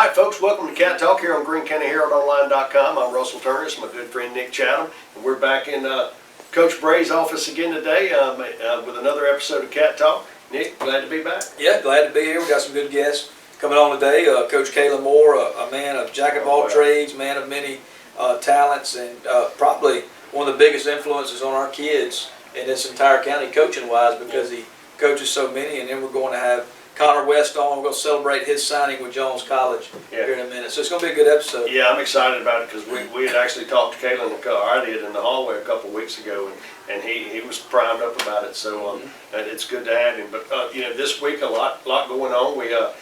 right, folks, welcome to Cat Talk here on GreenCountyHeraldOnline.com. I'm Russell Turner. It's my good friend Nick Chatham, and we're back in Coach Bray's office again today with another episode of Cat Talk. Nick, glad to be back. Yeah, glad to be here. We got some good guests coming on today. Coach Kaelin Moore, a man of jack of all trades, man of many talents, and probably one of the biggest influences on our kids in this entire county coaching-wise because he coaches so many. And then we're going to have Connor West on. We're going to celebrate his signing with Jones College here in a minute. So it's going to be a good episode. Yeah, I'm excited about it because we had actually talked to Kaelin, I did, in the hallway a couple of weeks ago, and he was primed up about it. So it's good to have him. But this week a lot going on. We got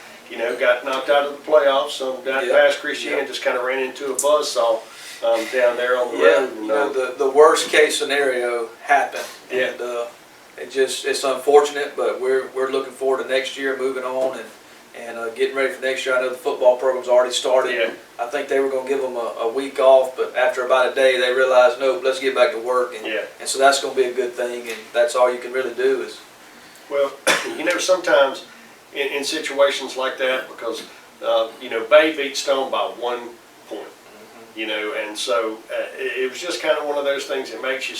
knocked out of the playoffs down past Christian. Just kind of ran into a buzzsaw down there on the road. And, the worst case scenario happened. Yeah. And, it's unfortunate, but we're looking forward to next year, moving on and getting ready for next year. I know the football program's already started. Yeah. I think they were going to give them a week off, but after about a day, they realized, nope, let's get back to work. And so that's going to be a good thing, and that's all you can really do is. Well, sometimes in situations like that, because Bay beat Stone by 1 point. And so it was just kind of one of those things that makes you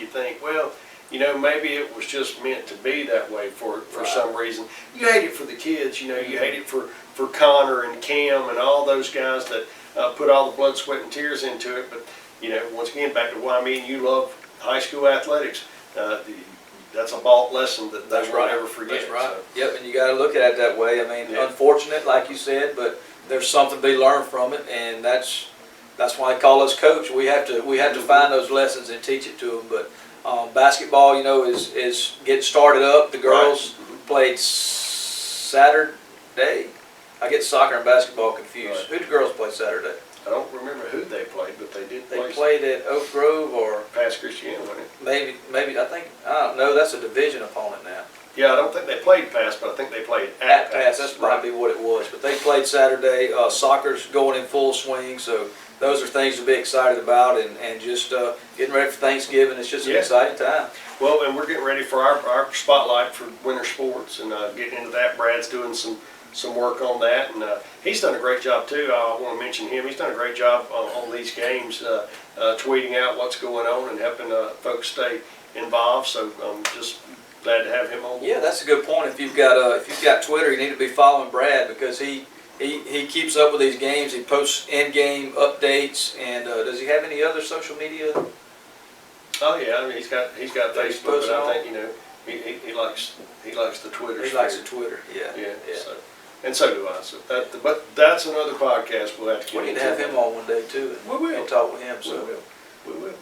think, well, maybe it was just meant to be that way for some reason. You hate it for the kids, you hate it for Connor and Cam and all those guys that put all the blood, sweat, and tears into it. But, once again, back to why me and you love high school athletics. That's a vault lesson that they won't ever forget. That's right. So. Yep, and you got to look at it that way. I mean, unfortunate, like you said, but there's something to be learned from it, and that's why they call us coach. We have to find those lessons and teach it to them. But basketball, is getting started up. The girls played Saturday. I get soccer and basketball confused. Right. Who did the girls play Saturday? I don't remember who they played, but they did. They played at Oak Grove or past Christian, wasn't it? Maybe I don't know. That's a division opponent now. Yeah, I don't think they played Pass, but I think they played at Pass. That's probably what it was. But they played Saturday. Soccer's going in full swing, so those are things to be excited about, and just getting ready for Thanksgiving. It's just an exciting time. Well, and we're getting ready for our spotlight for winter sports, and getting into that. Brad's doing some work on that, and he's done a great job too. I want to mention him. He's done a great job on these games, tweeting out what's going on and helping folks stay involved. So I'm just glad to have him on board. Yeah, that's a good point. If you've got Twitter, you need to be following Brad because he keeps up with these games. He posts in-game updates, and does he have any other social media? Oh yeah, I mean he's got Facebook, but I think he likes the Twitter. He likes the Twitter. Yeah. And so do I. So but that's another podcast we'll have to get into. We need to have him on one day too. We will. And talk with him. So we will.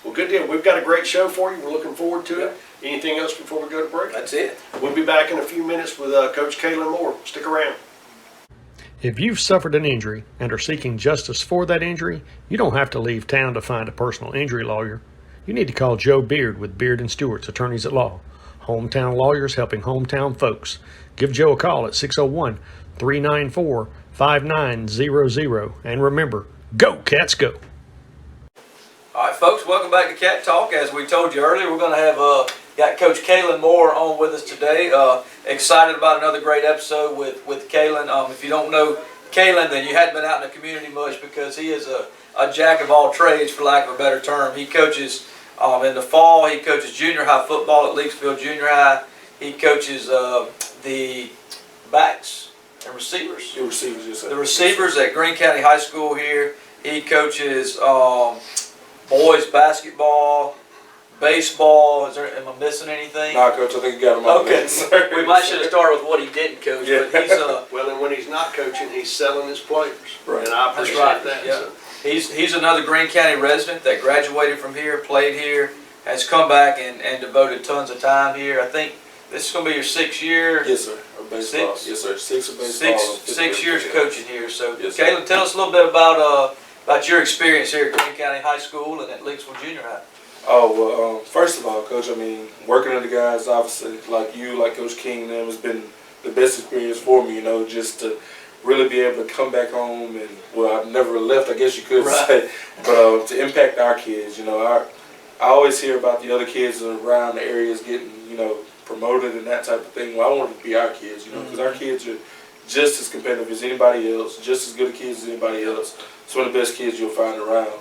Well, good deal. We've got a great show for you. We're looking forward to it. Anything else before we go to break? That's it. We'll be back in a few minutes with Coach Kaelin Moore. Stick around. If you've suffered an injury and are seeking justice for that injury, you don't have to leave town to find a personal injury lawyer. You need to call Joe Beard with Beard & Stewart's Attorneys at Law. Hometown lawyers helping hometown folks. Give Joe a call at 601-394-5900. And remember, go Cats go! All right, folks, welcome back to Cat Talk. As we told you earlier, we're going to have got Coach Kaelin Moore on with us today. Excited about another great episode with Kaelin. If you don't know Kaelin, then you hadn't been out in the community much because he is a jack of all trades, for lack of a better term. He coaches in the fall. He coaches junior high football at Leakesville Jr. He coaches the backs and receivers. The receivers at Greene County High School here. He coaches boys basketball, baseball. Am I missing anything? No, Coach, I think you got him on. Okay. We might should have started with what he didn't coach. Yeah. But he's well, and when he's not coaching, he's selling his players. Right. And I appreciate that. Yeah. So. He's another Greene County resident that graduated from here, played here, has come back and devoted tons of time here. I think this is going to be your 6th year. Yes, sir. Of baseball. Yes, sir. 6 of baseball. Six years coaching here. So, Kaelin, tell us a little bit about your experience here at Greene County High School and at Leakesville Junior High. Oh, well, first of all, Coach, I mean, working under guys, obviously, like you, like Coach King, them, has been the best experience for me, just to really be able to come back home and, well, I've never left, I guess you could say, but to impact our kids, I always hear about the other kids around the areas getting, promoted and that type of thing. Well, I want it to be our kids, because our kids are just as competitive as anybody else, just as good a kids as anybody else. It's one of the best kids you'll find around.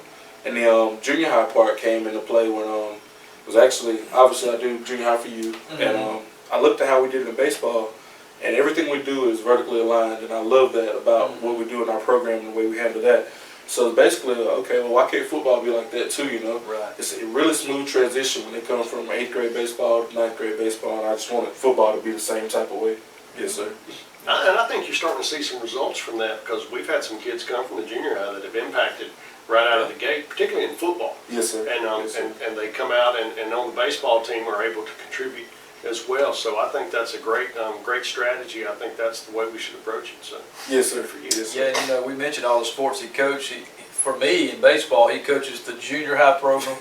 And the junior high part came into play when it was actually, obviously I do junior high for you, and I looked at how we did it in baseball, and everything we do is vertically aligned, and I love that about what we do in our program and the way we handle that. So basically, okay, well, why can't football be like that too, you know? Right. It's a really smooth transition when they come from 8th grade baseball to 9th grade baseball, and I just wanted football to be the same type of way. Yes, sir. And I think you're starting to see some results from that, because we've had some kids come from the junior high that have impacted right out of the gate, particularly in football. Yes, sir. And Yes, sir. and they come out and on the baseball team are able to contribute as well. So I think that's a great great strategy. I think that's the way we should approach it. So Yes, sir. for you. Yes, sir. Yeah, and, you know, we mentioned all the sports he coached. For me, in baseball, he coaches the junior high program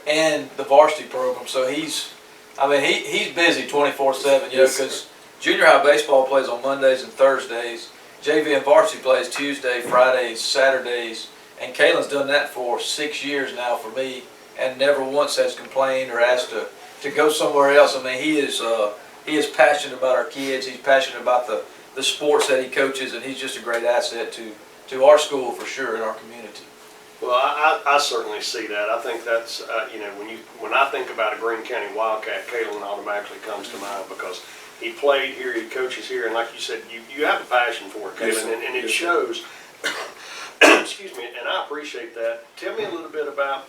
and the varsity program. So he's busy 24/7, you know, Yes, sir. because junior high baseball plays on Mondays and Thursdays. JV and varsity plays Tuesday, Fridays, Saturdays. And Kaelin's done that for 6 years now for me, and never once has complained or asked to go somewhere else. I mean, he is passionate about our kids. He's passionate about the sports that he coaches, and he's just a great asset to our school for sure, in our community. Well, I certainly see that. I think that's you know, when I think about a Greene County Wildcat, Kaelin automatically comes to mind, because he played here, he coaches here, and like you said, you have a passion for it, Kaelin, Yes, sir. and it Yes, sir. shows. Excuse me, and I appreciate that. Tell me a little bit about.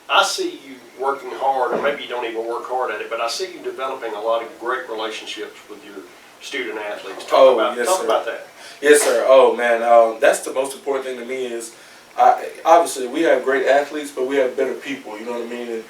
I see you working hard, or maybe you don't even work hard at it, but I see you developing a lot of great relationships with your student athletes. Talk about that. Yes, sir. Oh, man, that's the most important thing to me is, obviously, we have great athletes, but we have better people, you know what I mean? And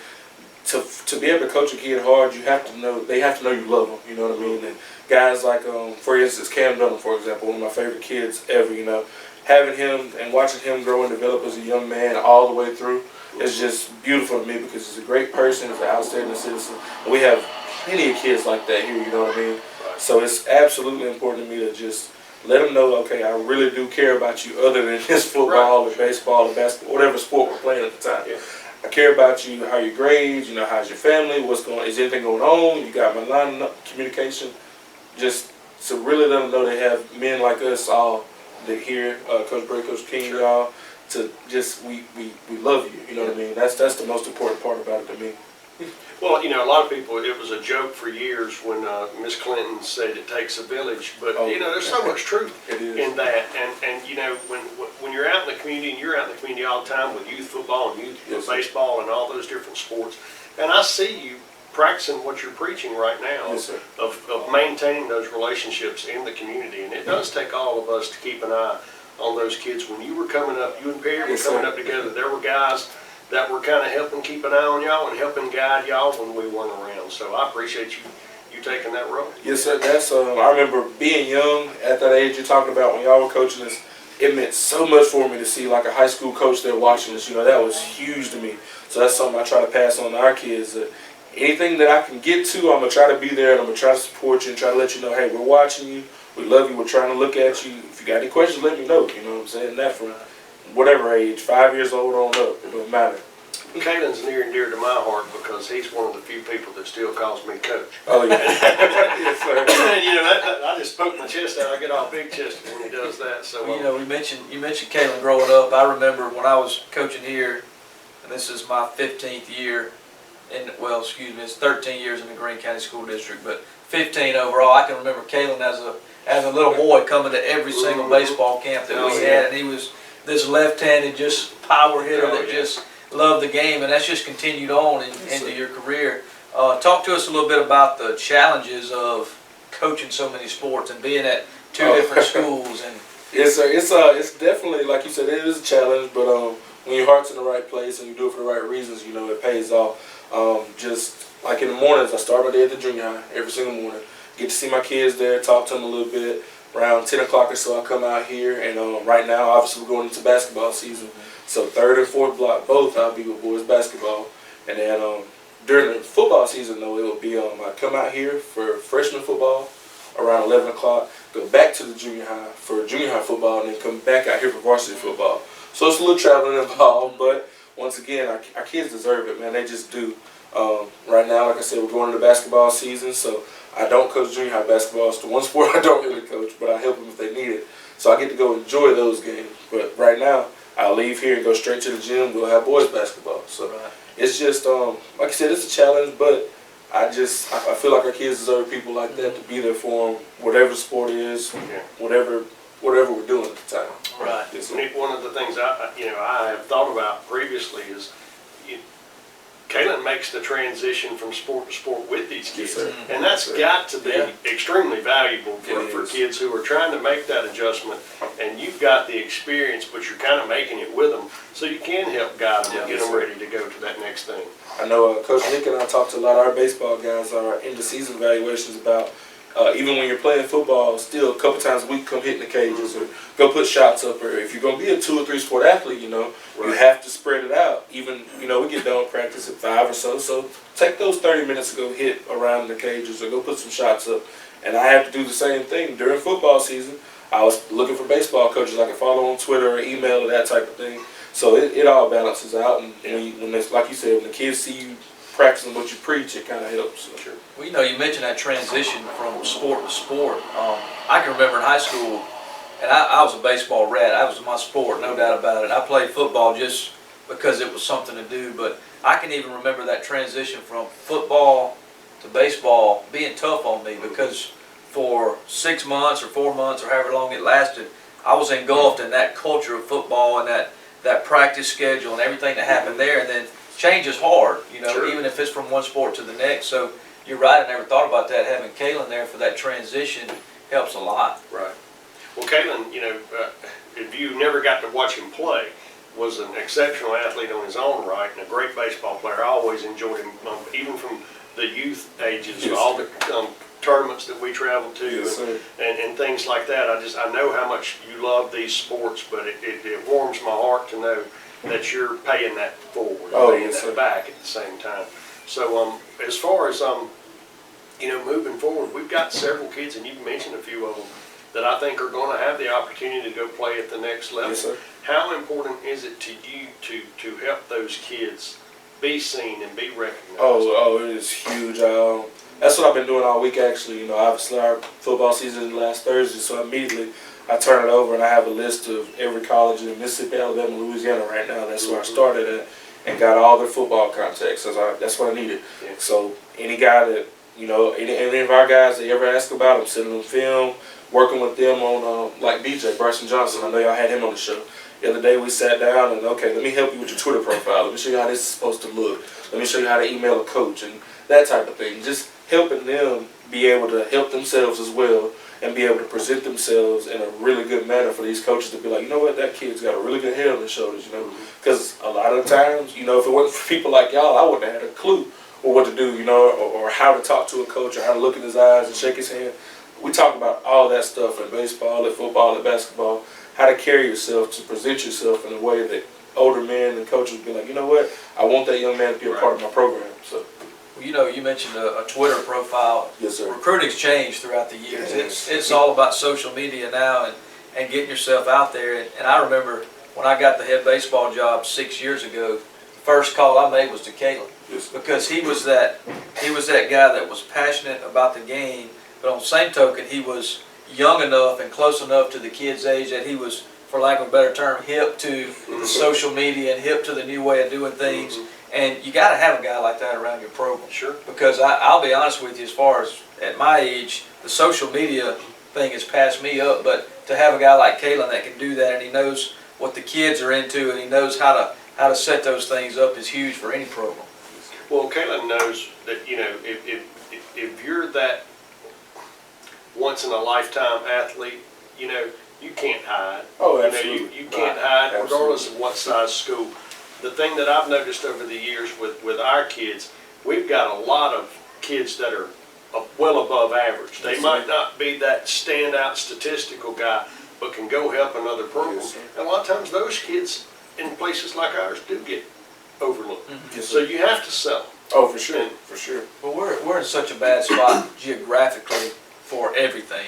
to be able to coach a kid hard, they have to know you love them, you know what I mean? And guys like, for instance, Cam Dunham, for example, one of my favorite kids ever, you know, having him and watching him grow and develop as a young man all the way through is just beautiful to me, because he's a great person, he's an outstanding citizen, and we have plenty of kids like that here, you know what I mean? So it's absolutely important to me to just let them know, okay, I really do care about you other than this football or baseball or basketball, whatever sport we're playing at the time. Yeah. I care about you, how your grades, you know, how's your family, is anything going on, you got my line of communication. Just to really let them know they have men like us all that here, Coach Bray, Coach King, y'all, to just, we love you, you know what I mean? That's the most important part about it to me. Well, you know, a lot of people, it was a joke for years when Miss Clinton said it takes a village, but you know, there's so much truth in that, and you know, when you're out in the community, and you're out in the community all the time with youth football and youth baseball and all those different sports, and I see you practicing what you're preaching right now, of maintaining those relationships in the community, and it does take all of us to keep an eye on those kids. When you were coming up, you and Perry were coming up together, there were guys that were kind of helping keep an eye on y'all and helping guide y'all when we weren't around. So I appreciate you taking that role. Yes, sir. That's I remember being young at that age you're talking about when y'all were coaching us. It meant so much for me to see like a high school coach there watching us. You know, that was huge to me. So that's something I try to pass on to our kids. That anything that I can get to, I'm gonna try to be there, and I'm gonna try to support you and try to let you know, hey, we're watching you, we love you, we're trying to look at you. If you got any questions, let me know. You know what I'm saying? That from whatever age, 5 years old on up, it don't matter. Kaelin's near and dear to my heart, because he's one of the few people that still calls me coach. Oh, yeah. Yes, sir. And you know, I just poke my chest out. I get all big chested when he does that. So Well, you know, you mentioned Kaelin growing up. I remember when I was coaching here, and this is my 15th year, it's 13 years in the Greene County School District, but 15 overall. I can remember Kaelin as a little boy coming to every single baseball camp that we had, and he was this left-handed just power hitter that just loved the game, and that's just continued on into your career. Talk to us a little bit about the challenges of coaching so many sports and being at two different schools. And Yes, sir. It's definitely, like you said, it is a challenge, but when your heart's in the right place and you do it for the right reasons, you know, it pays off. Just like in the mornings, I start my day at the junior high every single morning. Get to see my kids there, talk to them a little bit. Around 10 o'clock or so, I come out here, and right now, obviously, we're going into basketball season. So 3rd and 4th block, both, I'll be with boys basketball. And then during the football season, though, it will be, I come out here for freshman football around 11 o'clock, go back to the junior high for junior high football, and then come back out here for varsity football. So it's a little traveling involved, but once again, our kids deserve it, man. They just do. Right now, like I said, we're going into basketball season, so I don't coach junior high basketball. It's the one sport I don't really coach, but I help them if they need it. So I get to go enjoy those games. But right now, I'll leave here and go straight to the gym, go have boys basketball. So it's just, like I said, it's a challenge, but I feel like our kids deserve people like that to be there for them, whatever the sport is, whatever we're doing at the time. Right. Yes, One of the things I have thought about previously is Kaelin makes the transition from sport to sport with these kids. Yes, and that's got to be extremely valuable for is. kids who are trying to make that adjustment, and you've got the experience, but you're kind of making it with them, so you can help guide them and get them ready to go to that next thing. I know Coach Nick and I talked to a lot of our baseball guys, our end-of-season evaluations about even when you're playing football, still a couple times a week come hit in the cages or go put shots up. Or if you're going to be a 2 or 3 sport athlete, you have to spread it out. Even, we get done practice at 5 or so. So take those 30 minutes to go hit around the cages or go put some shots up. And I have to do the same thing during football season. I was looking for baseball coaches I could follow on Twitter or email or that type of thing. So it all balances out. And when it's, like you said, when the kids see you practicing what you preach, it kind of helps. So. Sure. Well, you mentioned that transition from sport to sport. I can remember in high school, and I was a baseball rat. That was my sport, no doubt about it. I played football just because it was something to do, but I can even remember that transition from football to baseball being tough on me because for 6 months or 4 months or however long it lasted, I was engulfed in that culture of football and that practice schedule and everything that happened there, and then change is hard, Sure. even if it's from one sport to the next. So you're right, I never thought about that. Having Kaelin there for that transition helps a lot. Right. Well, Kaelin, if you never got to watch him play, was an exceptional athlete on his own right and a great baseball player. I always enjoyed him, even from the youth ages, Yes. all the tournaments that we traveled to Yes, and things like that. I know how much you love these sports, but it warms my heart to know that you're paying that forward, paying yes, that sir. back at the same time. So as far as moving forward, we've got several kids, and you've mentioned a few of them, that I think are going to have the opportunity to go play at the next level. Yes, sir. How important is it to you to help those kids be seen and be recognized? Oh, it is huge. That's what I've been doing all week, actually. Obviously our football season is last Thursday, so immediately I turn it over and I have a list of every college in Mississippi, Alabama, Louisiana right now. That's where I started at and got all their football contacts. That's what I needed. Yeah. So any guy that, any of our guys they ever ask about, I'm sending them film, working with them on, like BJ, Bryson Johnson. I know y'all had him on the show. The other day we sat down and, okay, let me help you with your Twitter profile. Let me show you how this is supposed to look. Let me show you how to email a coach and that type of thing. Just helping them be able to help themselves as well and be able to present themselves in a really good manner for these coaches to be like, you know what, that kid's got a really good head on his shoulders, Because a lot of the times, if it wasn't for people like y'all, I wouldn't have had a clue or what to do, or how to talk to a coach or how to look in his eyes and shake his hand. We talk about all that stuff in baseball, at football, at basketball, how to carry yourself, to present yourself in a way that older men and coaches would be like, you know what, I want that young man to be a part of my program. So. Well, you mentioned a Twitter profile. Yes, sir. Recruiting's changed throughout the years. Yes. It's all about social media now and getting yourself out there. And I remember when I got the head baseball job 6 years ago, the first call I made was to Kaelin. Yes. Because he was that guy that was passionate about the game, but on the same token, he was young enough and close enough to the kids' age that he was, for lack of a better term, hip to the social media and hip to the new way of doing things. And you got to have a guy like that around your program. Sure. Because I'll be honest with you, as far as at my age, the social media thing has passed me up. But to have a guy like Kaelin that can do that, and he knows what the kids are into, and he knows how to set those things up, is huge for any program. Well, Kaelin knows that if you're that once in a lifetime athlete, you can't hide. Oh, absolutely. You can't hide regardless of what size school. The thing that I've noticed over the years with our kids, we've got a lot of kids that are well above average. They might not be that standout statistical guy, but can go help another program. Yes, sir. And a lot of times those kids in places like ours do get overlooked. Yes, So sir. you have to sell. Oh, for sure, for sure. But we're in such a bad spot geographically for everything,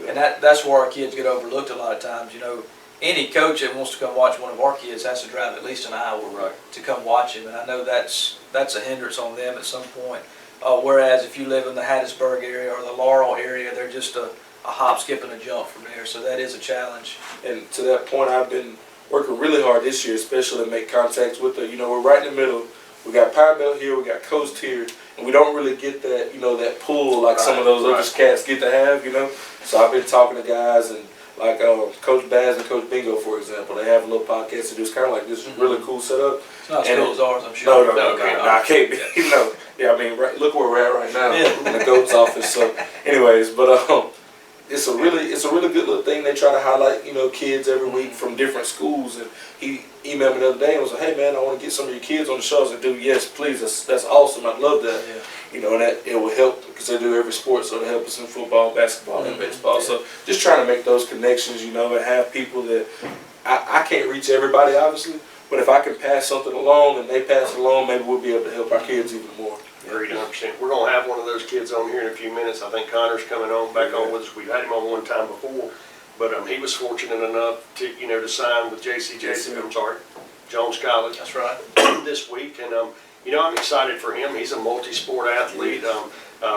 and that's where our kids get overlooked a lot of times. Any coach that wants to come watch one of our kids has to drive at least an hour to come watch him, and I know that's a hindrance on them at some point. Whereas if you live in the Hattiesburg area or the Laurel area, they're just a hop, skip, and a jump from there. So that is a challenge. And to that point, I've been working really hard this year, especially to make contacts with we're right in the middle. We got Pine Belt here, we got Coast here, and we don't really get that, that pull like some of those other cats get to have, So I've been talking to guys, and like Coach Baz and Coach Bingo, for example, they have a little podcast to do. It's kind of like this really cool setup. It's not as cool as ours, I'm sure. No, I can't be. Yeah, I mean, look where we're at right now in the GOAT's office. So, anyways, but it's a really good little thing. They try to highlight, kids every week from different schools. And he emailed me the other day and was like, "Hey man, I want to get some of your kids on the show." I was like, "Dude, yes, please. That's awesome. I'd love that." Yeah. And that it will help because they do every sport, so it'll help us in football, basketball, and baseball. So just trying to make those connections, and have people that I can't reach everybody, obviously, but if I can pass something along and they pass it along, maybe we'll be able to help our kids even more. Agreed, 100%. We're going to have one of those kids on here in a few minutes. I think Connor's coming on back on with us. We've had him on one time before, but he was fortunate enough to to sign with Jones College. That's right. This week, and I'm excited for him. He's a multi-sport athlete.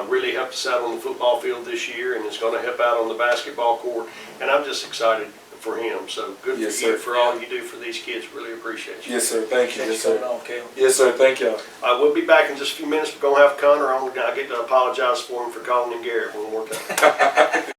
Really helped us out on the football field this year, and is going to help out on the basketball court. And I'm just excited for him. So good for you for all you do for these kids. Really appreciate you. Yes, sir. Thank you. Yes, sir. Yes, sir. Thank y'all. We'll be back in just a few minutes. We're going to have Connor on. I get to apologize for him for calling him Garrett one more time.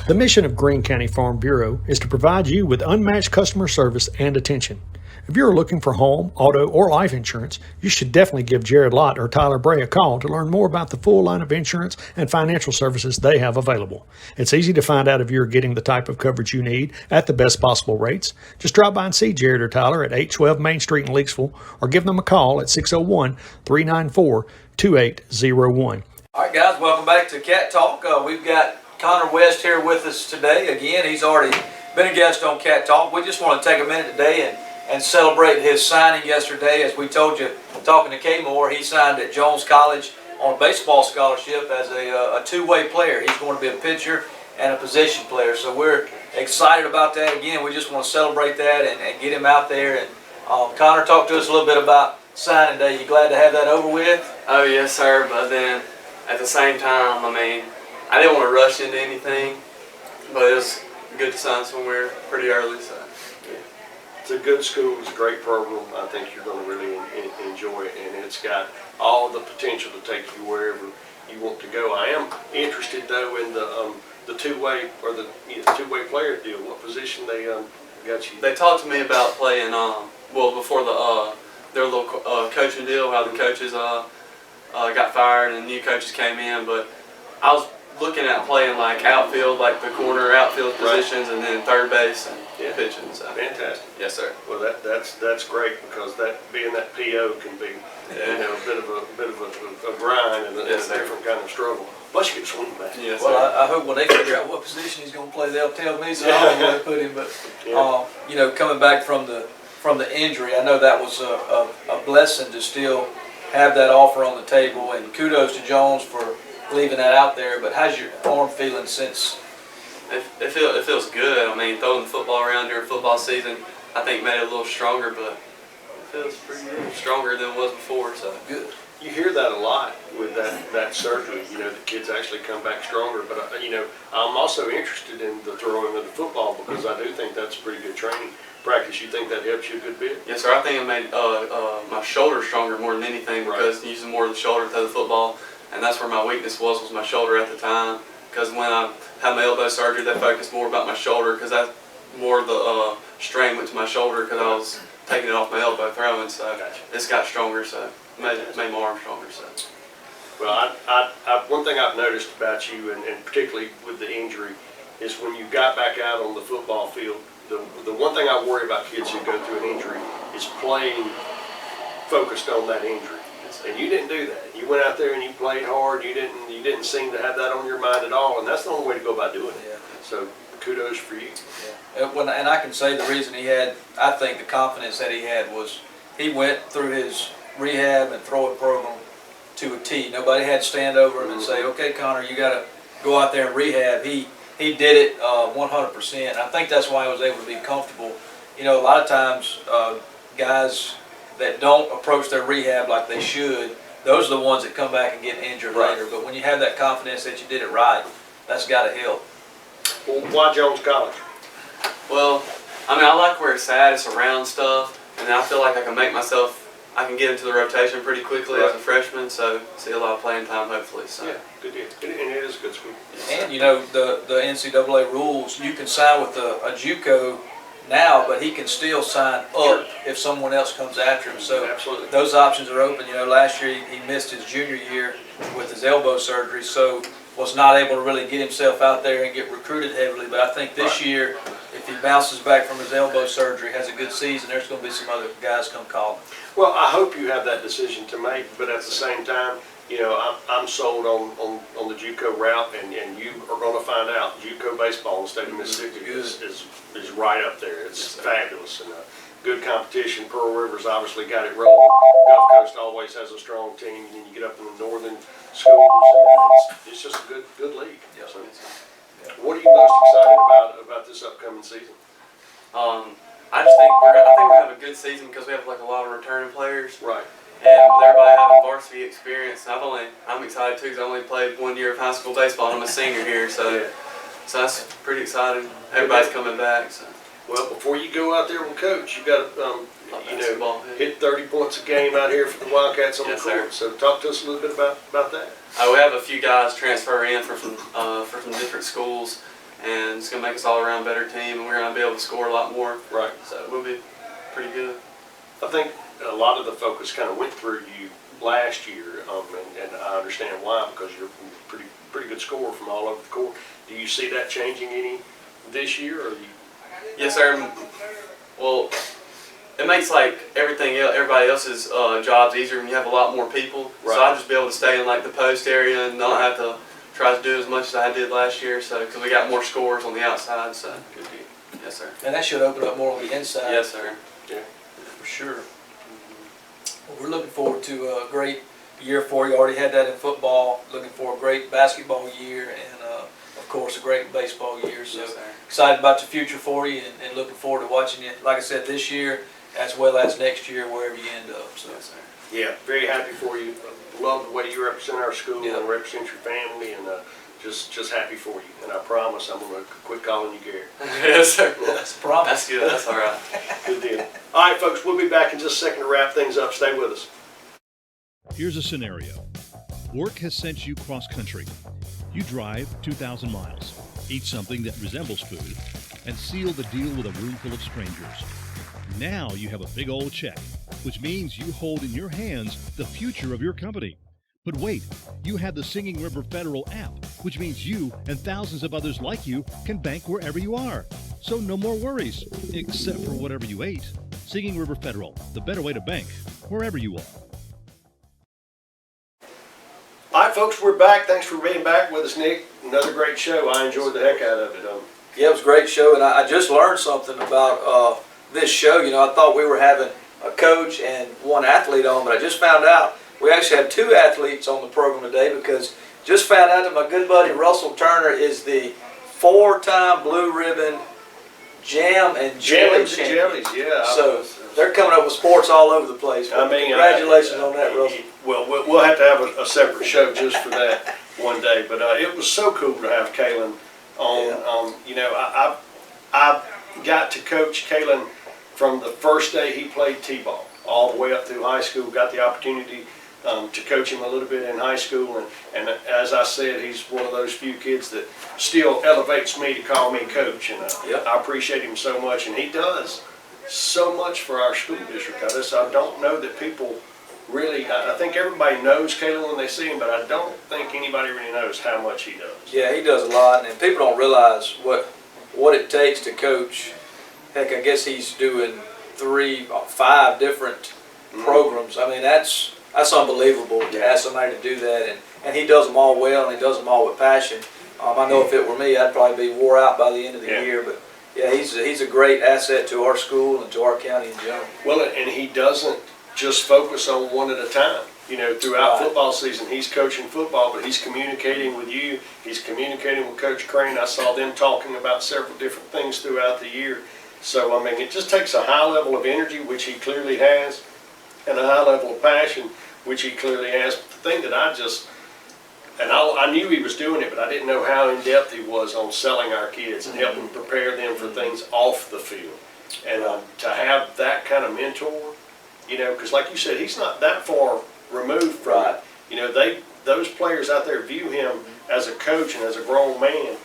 The mission of Greene County Farm Bureau is to provide you with unmatched customer service and attention. If you're looking for home, auto, or life insurance, you should definitely give Jared Lott or Tyler Bray a call to learn more about the full line of insurance and financial services they have available. It's easy to find out if you're getting the type of coverage you need at the best possible rates. Just drop by and see Jared or Tyler at 812 Main Street in Leakesville, or give them a call at 601-394-2801. All right, guys, welcome back to Cat Talk. We've got Connor West here with us today. Again, he's already been a guest on Cat Talk. We just want to take a minute today and celebrate his signing yesterday. As we told you, talking to Kay Moore, he signed at Jones College on a baseball scholarship as a two-way player. He's going to be a pitcher and a position player. So we're excited about that. Again, we just want to celebrate that and get him out there. And Connor, talk to us a little bit about signing day. You glad to have that over with? Oh, yes, sir. But then at the same time, I didn't want to rush into anything, but it was good to sign somewhere pretty early. So. It's a good school. It's a great program. I think you're going to really enjoy it, and it's got all the potential to take you wherever you want to go. I am interested though in the two-way or the two-way player deal. What position they got you? They talked to me about playing before their little coaching deal, how the coaches got fired and new coaches came in, but I was looking at playing like outfield, like the corner outfield positions, and then third base and pitching. So. Fantastic. Yes, sir. Well, that's great, because being that PO can be a bit of a grind and a different kind of struggle. Plus you get swing back. Yes, well, sir. I hope when they figure out what position he's going to play, they'll tell me, so I don't know where to put him. But coming back from the injury, I know that was a blessing to still have that offer on the table. And kudos to Jones for leaving that out there. But how's your arm feeling since? It feels good. Throwing the football around during football season, I think made it a little stronger, but it feels pretty good. Stronger than it was before, so good. You hear that a lot with that surgery, the kids actually come back stronger. But, I'm also interested in the throwing of the football, because I do think that's pretty good training practice. You think that helps you a good bit? Yes, sir. I think it made my shoulder stronger more than anything, because using more of the shoulder to throw the football, and that's where my weakness was my shoulder at the time. Because when I had my elbow surgery, they focused more about my shoulder, because that's more of the strain went to my shoulder because I was taking it off my elbow throwing. So it's got stronger, so made my arm stronger. So. Well, one thing I've noticed about you, and particularly with the injury, is when you got back out on the football field, the one thing I worry about kids who go through an injury is playing focused on that injury. And you didn't do that. You went out there and you played hard. You didn't seem to have that on your mind at all, and that's the only way to go about doing it. Yeah. So kudos for you. Yeah. And I can say the reason he had, I think the confidence that he had was he went through his rehab and throwing program to a T. Nobody had to stand over him and say, "Okay, Connor, you got to go out there and rehab." He did it 100%. I think that's why he was able to be comfortable. A lot of times guys that don't approach their rehab like they should, those are the ones that come back and get injured Right. later. But when you have that confidence that you did it right, that's got to help. Well, why Jones College? Well, I mean, I like where it's at. It's around stuff, and I feel like I can get into the rotation pretty quickly as a freshman, so see a lot of playing time hopefully. So. Yeah, good deal. And it is a good school. And you know, the NCAA rules, you can sign with a JUCO now, but he can still sign up if someone else comes after him. So Absolutely. those options are open. You know, last year he missed his junior year with his elbow surgery, so was not able to really get himself out there and get recruited heavily. But I think this year, if he bounces back from his elbow surgery, has a good season, there's going to be some other guys come calling. Well, I hope you have that decision to make, but at the same time, you know, I'm sold on the JUCO route, and you are going to find out JUCO baseball in the state of Mississippi is right up there. It's fabulous and good competition. Pearl River's obviously got it rolling. Gulf Coast always has a strong team, and then you get up in the northern schools, and it's just a good league. Yes. So, what are you most excited about this upcoming season? I just think we're gonna have a good season because we have like a lot of returning players. Right. And with everybody having varsity experience, I'm excited too because I only played 1 year of high school baseball and I'm a senior here, so that's pretty exciting. Everybody's coming back. So. Well, before you go out there and coach, you got to hit 30 points a game out here for the Wildcats on the court. So talk to us a little bit about that. We have a few guys transfer in from different schools, and it's gonna make us all around better team, and we're gonna be able to score a lot more. Right. So we'll be pretty good. I think a lot of the focus kind of went through you last year, and I understand why, because you're a pretty good scorer from all over the court. Do you see that changing any this year, or you? Yes, sir. Well, it makes like everybody else's jobs easier when you have a lot more people. Right. So I'll just be able to stay in like the post area and not have to try to do as much as I did last year. So because we got more scores on the outside. So Good deal. yes, sir. And that should open up more on the inside. Yes, sir. Yeah. For sure. Well, we're looking forward to a great year for you. Already had that in football. Looking for a great basketball year and, of course, a great baseball year. So Yes, sir. excited about the future for you and looking forward to watching you, like I said, this year as well as next year, wherever you end up. So, Yes, sir. Yeah, very happy for you. Love the way you represent our school Yeah. and represent your family, and just happy for you. And I promise I'm going to quit calling you Gary. Yes, sir. that's a promise. That's good. That's all right. Good deal. All right, folks, we'll be back in just a second to wrap things up. Stay with us. Here's a scenario. Work has sent you cross-country. You drive 2,000 miles, eat something that resembles food, and seal the deal with a room full of strangers. Now you have a big old check, which means you hold in your hands the future of your company. But wait, you have the Singing River Federal app, which means you and thousands of others like you can bank wherever you are. So no more worries, except for whatever you ate. Singing River Federal, the better way to bank, wherever you are. All right, folks, we're back. Thanks for being back with us, Nick. Another great show. I enjoyed the heck out of it. Yeah, it was a great show, and I just learned something about this show. You know, I thought we were having a coach and one athlete on, but I just found out we actually have two athletes on the program today because just found out that my good buddy Russell Turner is the 4-time Blue Ribbon Jam and Jelly Jams and champion. jellies, yeah. So they're coming up with sports all over the place. I mean, Congratulations on that, Russell. Well, we'll have to have a separate show just for that one day. But it was so cool to have Kaelin on. Yeah. You know, I got to coach Kaelin from the first day he played t-ball all the way up through high school. Got the opportunity to coach him a little bit in high school, and as I said, he's one of those few kids that still elevates me to call me coach, and I appreciate him so much, and he does so much for our school district. I don't know that people really, I think everybody knows Kaelin when they see him, but I don't think anybody really knows how much he does. Yeah, he does a lot, and people don't realize what it takes to coach. Heck, I guess he's doing 5 different programs. I mean, that's unbelievable to ask somebody to do that, and he does them all well, and he does them all with passion. I know if it were me, I'd probably be wore out by the end of the year, but yeah, he's a great asset to our school and to our county in general. Well, and he doesn't just focus on one at a time. You know, throughout football season, he's coaching football, but he's communicating with you. He's communicating with Coach Crane. I saw them talking about several different things throughout the year. So, I mean, it just takes a high level of energy, which he clearly has, and a high level of passion, which he clearly has. But the thing that I knew he was doing it, but I didn't know how in depth he was on selling our kids and helping prepare them for things off the field. And to have that kind of mentor, you know, because like you said, he's not that far removed from it. You know, those players out there view him as a coach and as a grown man,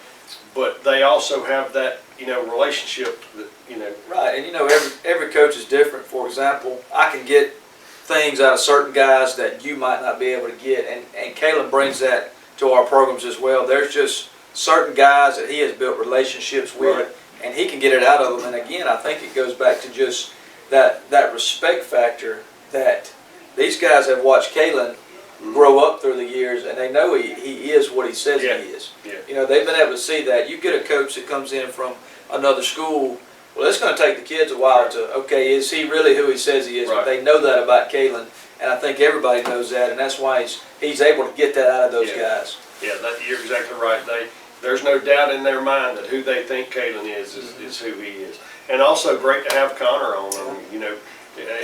but they also have that, you know, relationship that, you know. Right, and you know, every coach is different. For example, I can get things out of certain guys that you might not be able to get, and Kaelin brings that to our programs as well. There's just certain guys that he has built relationships with, and he can get it out of them. And again, I think it goes back to just that respect factor that these guys have watched Kaelin grow up through the years, and they know he is what he says he is. Yeah. You know, they've been able to see that. You get a coach that comes in from another school, well, it's going to take the kids a while to, okay, is he really who he says he is? But they know that about Kaelin, and I think everybody knows that, and that's why he's able to get that out of those guys. Yeah, you're exactly right. There's no doubt in their mind that who they think Kaelin is who he is. And also great to have Connor on. I mean, you know,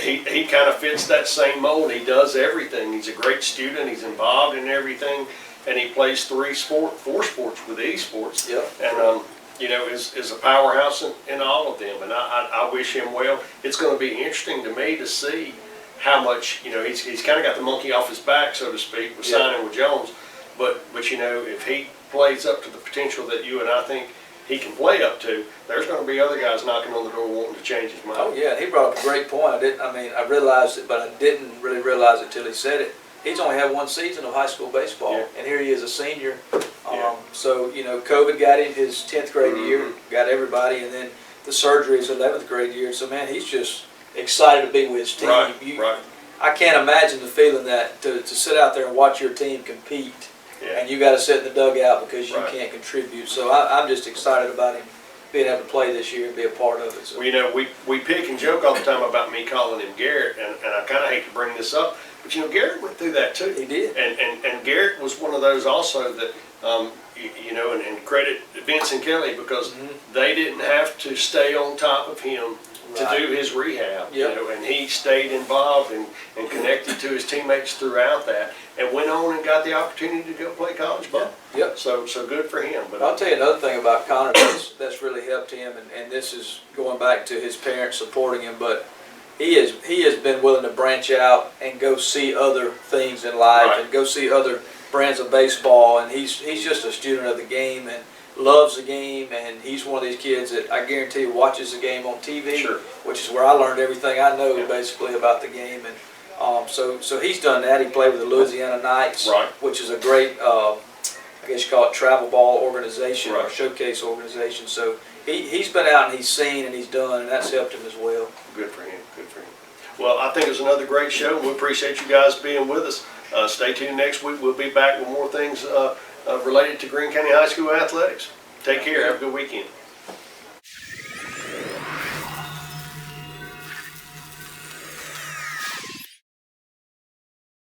he kind of fits that same mold. He does everything. He's a great student. He's involved in everything, and he plays four sports with esports. Yep. And you know, is a powerhouse in all of them. And I wish him well. It's going to be interesting to me to see how much, you know, he's kind of got the monkey off his back, so to speak, with signing with Jones. But you know, if he plays up to the potential that you and I think he can play up to, there's going to be other guys knocking on the door wanting to change his mind. Oh yeah, he brought up a great point. I realized it, but I didn't really realize it till he said it. He's only had one season of high school baseball, and here he is a senior. So, you know, COVID got him his 10th grade year, got everybody, and then the surgery is 11th grade year. So, man, he's just excited to be with his team. Right. I can't imagine the feeling that to sit out there and watch your team compete, and you got to sit in the dugout because you can't contribute. So I'm just excited about him being able to play this year and be a part of it. So. Well, you know, we pick and joke all the time about me calling him Garrett, and I kind of hate to bring this up, but you know, Garrett went through that too. He did. And Garrett was one of those also that, you know, and credit Vince and Kelly because they didn't have to stay on top of him to do his rehab, you know, and he stayed involved and connected to his teammates throughout that, and went on and got the opportunity to go play college ball. So good for him. But I'll tell you another thing about Connor that's really helped him, and this is going back to his parents supporting him, but he has been willing to branch out and go see other things in life and go see other brands of baseball, and he's just a student of the game and loves the game, and he's one of these kids that I guarantee you watches the game on TV, which is where I learned everything I know basically about the game. And so he's done that. He played with the Louisiana Knights, which is a great, I guess you call it travel ball organization or showcase organization. So he's been out and he's seen and he's done, and that's helped him as well. Good for him. Good for him. Well, I think it was another great show, and we appreciate you guys being with us. Stay tuned next week. We'll be back with more things related to Greene County High School athletics. Take care. Have a good weekend.